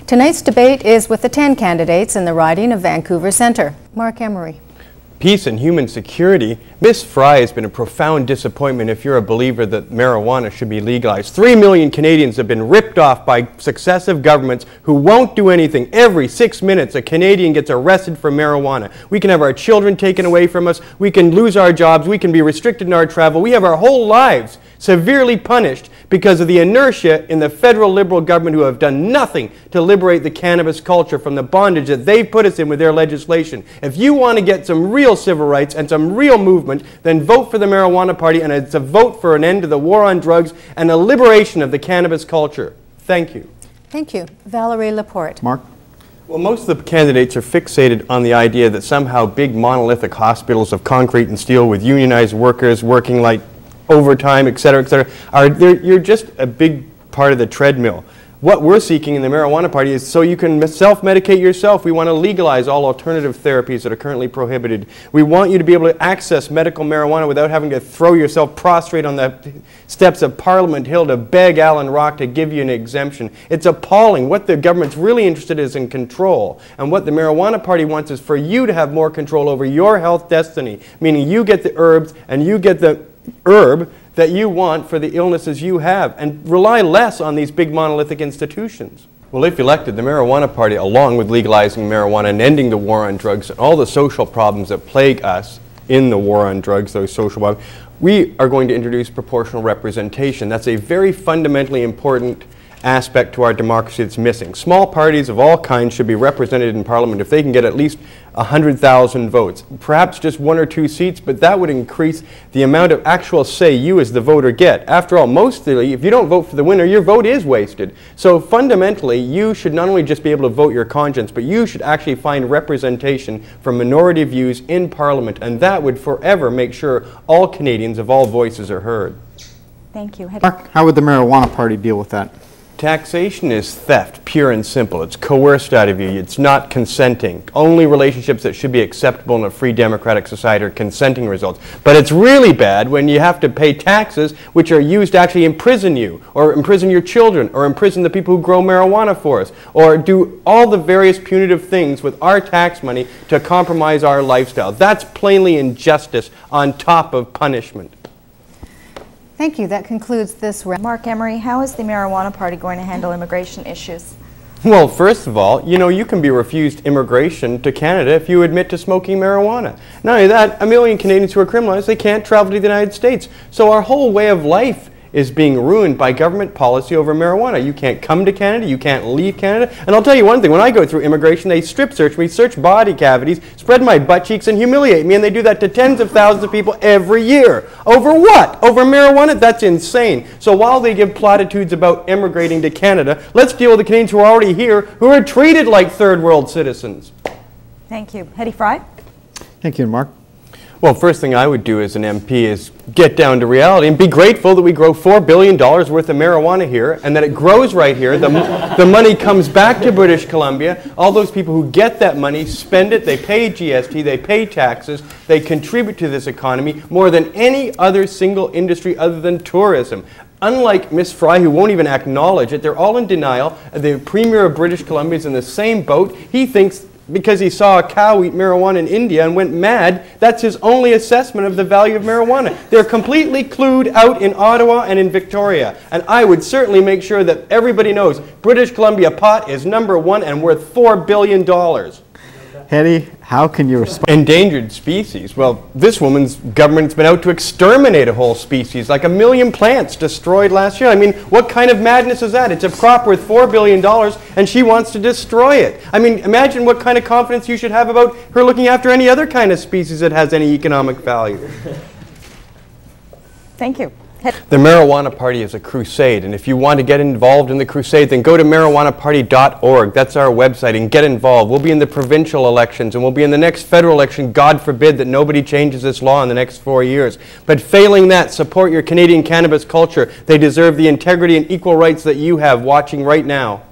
Tonight's debate is with the 10 candidates in the riding of Vancouver Centre. Marc Emery. Peace and human security. Ms. Fry has been a profound disappointment if you're a believer that marijuana should be legalized. 3 million Canadians have been ripped off by successive governments who won't do anything. Every 6 minutes, a Canadian gets arrested for marijuana. We can have our children taken away from us. We can lose our jobs. We can be restricted in our travel. We have our whole lives severely punished because of the inertia in the federal Liberal government who have done nothing to liberate the cannabis culture from the bondage that they've put us in with their legislation. If you want to get some real civil rights and some real movement, then vote for the Marijuana Party, and it's a vote for an end to the war on drugs and a liberation of the cannabis culture. Thank you. Thank you. Valerie Laporte. Mark? Well, most of the candidates are fixated on the idea that somehow big monolithic hospitals of concrete and steel with unionized workers working like overtime, et cetera, you're just a big part of the treadmill. What we're seeking in the Marijuana Party is so you can self-medicate yourself. We want to legalize all alternative therapies that are currently prohibited. We want you to be able to access medical marijuana without having to throw yourself prostrate on the steps of Parliament Hill to beg Alan Rock to give you an exemption. It's appalling. What the government's really interested in is in control. And what the Marijuana Party wants is for you to have more control over your health destiny, meaning you get the herbs and you get the herb that you want for the illnesses you have, and rely less on these big monolithic institutions. Well, if elected, the Marijuana Party, along with legalizing marijuana and ending the war on drugs and all the social problems that plague us in the war on drugs, those social problems, we are going to introduce proportional representation. That's a very fundamentally important aspect to our democracy that's missing. Small parties of all kinds should be represented in Parliament if they can get at least 100,000 votes. Perhaps just 1 or 2 seats, but that would increase the amount of actual say you as the voter get. After all, mostly, if you don't vote for the winner, your vote is wasted. So fundamentally, you should not only just be able to vote your conscience, but you should actually find representation for minority views in Parliament, and that would forever make sure all Canadians of all voices are heard. Thank you. Mark, how would the Marijuana Party deal with that? Taxation is theft, pure and simple. It's coerced out of you. It's not consenting. Only relationships that should be acceptable in a free democratic society are consenting results. But it's really bad when you have to pay taxes which are used to actually imprison you, or imprison your children, or imprison the people who grow marijuana for us, or do all the various punitive things with our tax money to compromise our lifestyle. That's plainly injustice on top of punishment. Thank you. That concludes this round. Marc Emery, how is the Marijuana Party going to handle immigration issues? Well, first of all, you know, you can be refused immigration to Canada if you admit to smoking marijuana. Not only that, 1 million Canadians who are criminalized, they can't travel to the United States. So our whole way of life is being ruined by government policy over marijuana. You can't come to Canada, you can't leave Canada. And I'll tell you one thing, when I go through immigration, they strip search me, search body cavities, spread my butt cheeks, and humiliate me, and they do that to tens of thousands of people every year. Over what? Over marijuana? That's insane. So while they give platitudes about immigrating to Canada, let's deal with the Canadians who are already here, who are treated like third world citizens. Thank you. Hedy Fry? Thank you, Mark. Well, first thing I would do as an MP is get down to reality and be grateful that we grow $4 billion worth of marijuana here and that it grows right here. The money comes back to British Columbia. All those people who get that money spend it, they pay GST, they pay taxes, they contribute to this economy more than any other single industry other than tourism. Unlike Ms. Fry, who won't even acknowledge it, they're all in denial. The Premier of British Columbia is in the same boat. He thinks because he saw a cow eat marijuana in India and went mad, that's his only assessment of the value of marijuana. They're completely clued out in Ottawa and in Victoria. And I would certainly make sure that everybody knows British Columbia pot is #1 and worth $4 billion. Hedy, how can you respond? Endangered species. Well, this woman's government's been out to exterminate a whole species, like 1 million plants destroyed last year. I mean, what kind of madness is that? It's a crop worth $4 billion and she wants to destroy it. I mean, imagine what kind of confidence you should have about her looking after any other kind of species that has any economic value. Thank you. The Marijuana Party is a crusade, and if you want to get involved in the crusade, then go to marijuanaparty.org. That's our website, and get involved. We'll be in the provincial elections, and we'll be in the next federal election. God forbid that nobody changes this law in the next 4 years. But failing that, support your Canadian cannabis culture. They deserve the integrity and equal rights that you have watching right now.